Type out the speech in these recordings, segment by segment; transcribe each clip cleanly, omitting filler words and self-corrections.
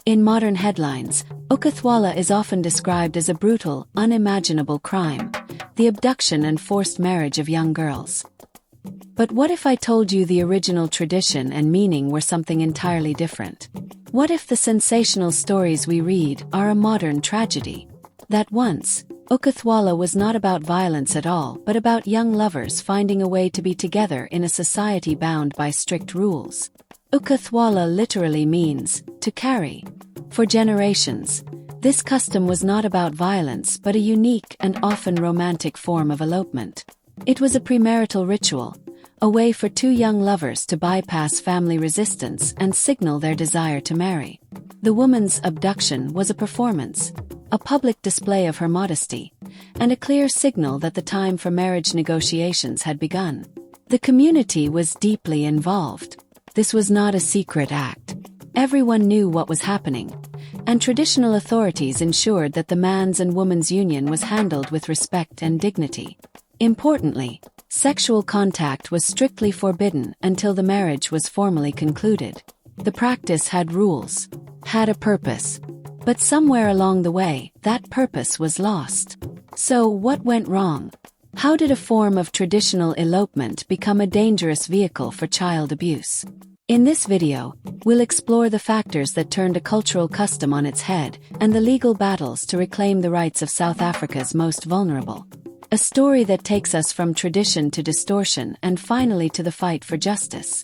In modern headlines, Ukuthwala is often described as a brutal, unimaginable crime, the abduction and forced marriage of young girls. But what if I told you the original tradition and meaning were something entirely different? What if the sensational stories we read are a modern tragedy? That once, Ukuthwala was not about violence at all but about young lovers finding a way to be together in a society bound by strict rules. Ukuthwala literally means, to carry. For generations, this custom was not about violence but a unique and often romantic form of elopement. It was a premarital ritual, a way for two young lovers to bypass family resistance and signal their desire to marry. The woman's abduction was a performance, a public display of her modesty, and a clear signal that the time for marriage negotiations had begun. The community was deeply involved. This was not a secret act. Everyone knew what was happening, and traditional authorities ensured that the man's and woman's union was handled with respect and dignity. Importantly, sexual contact was strictly forbidden until the marriage was formally concluded. The practice had rules, had a purpose, but somewhere along the way, that purpose was lost. So what went wrong? How did a form of traditional elopement become a dangerous vehicle for child abuse? In this video, we'll explore the factors that turned a cultural custom on its head and the legal battles to reclaim the rights of South Africa's most vulnerable. A story that takes us from tradition to distortion and finally to the fight for justice.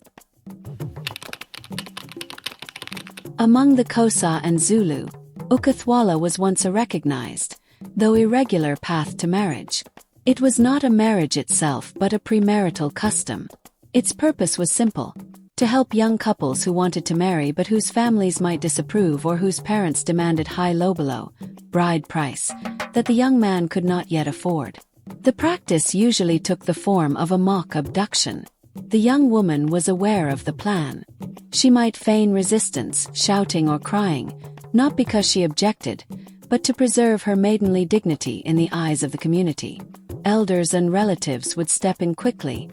Among the Xhosa and Zulu, Ukuthwala was once a recognized, though irregular path to marriage. It was not a marriage itself but a premarital custom. Its purpose was simple: to help young couples who wanted to marry but whose families might disapprove or whose parents demanded high lobelo, bride price, that the young man could not yet afford. The practice usually took the form of a mock abduction. The young woman was aware of the plan. She might feign resistance, shouting or crying, not because she objected, but to preserve her maidenly dignity in the eyes of the community. Elders and relatives would step in quickly,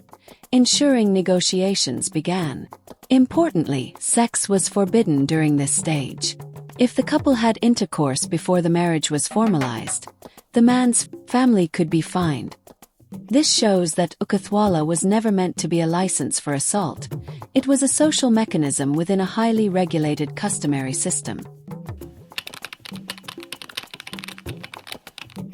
ensuring negotiations began. Importantly, sex was forbidden during this stage. If the couple had intercourse before the marriage was formalized, the man's family could be fined. This shows that Ukuthwala was never meant to be a license for assault. It was a social mechanism within a highly regulated customary system.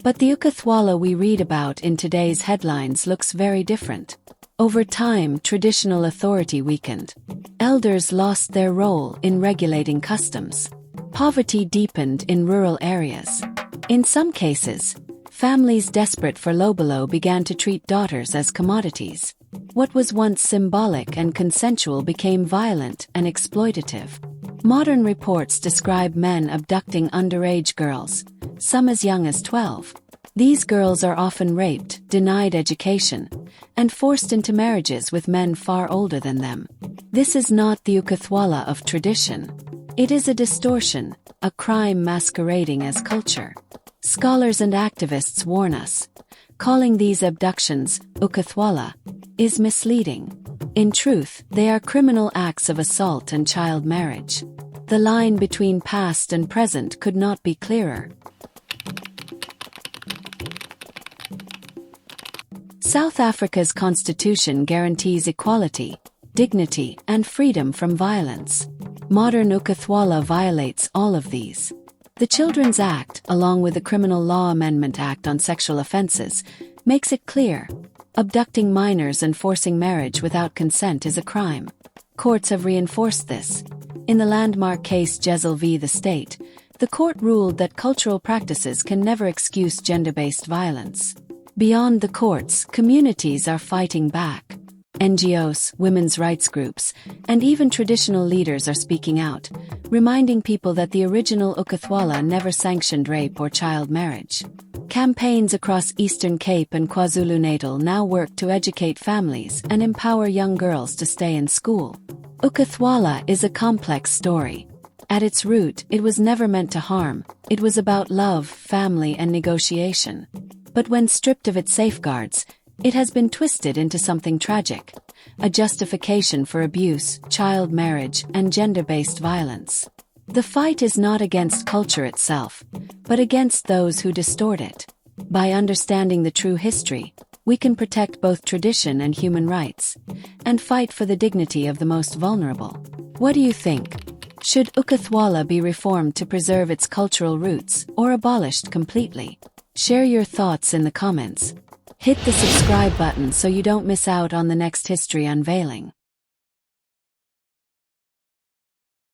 But the Ukuthwala we read about in today's headlines looks very different. Over time, traditional authority weakened. Elders lost their role in regulating customs. Poverty deepened in rural areas. In some cases, families desperate for lobelo began to treat daughters as commodities. What was once symbolic and consensual became violent and exploitative. Modern reports describe men abducting underage girls, some as young as 12. These girls are often raped, denied education, and forced into marriages with men far older than them. This is not the Ukuthwala of tradition. It is a distortion, a crime masquerading as culture. Scholars and activists warn us, calling these abductions Ukuthwala is misleading. In truth, they are criminal acts of assault and child marriage. The line between past and present could not be clearer. South Africa's constitution guarantees equality, dignity, and freedom from violence. Modern Ukuthwala violates all of these. The Children's Act, along with the Criminal Law Amendment Act on Sexual Offenses, makes it clear: abducting minors and forcing marriage without consent is a crime. Courts have reinforced this. In the landmark case Jezile v. the State, the court ruled that cultural practices can never excuse gender-based violence. Beyond the courts, communities are fighting back. NGOs, women's rights groups, and even traditional leaders are speaking out, reminding people that the original Ukuthwala never sanctioned rape or child marriage. Campaigns across Eastern Cape and KwaZulu-Natal now work to educate families and empower young girls to stay in school. Ukuthwala is a complex story. At its root, it was never meant to harm. It was about love, family, and negotiation. But when stripped of its safeguards, it has been twisted into something tragic, a justification for abuse, child marriage, and gender-based violence. The fight is not against culture itself, but against those who distort it. By understanding the true history, we can protect both tradition and human rights, and fight for the dignity of the most vulnerable. What do you think? Should Ukuthwala be reformed to preserve its cultural roots, or abolished completely? Share your thoughts in the comments. Hit the subscribe button so you don't miss out on the next history unveiling.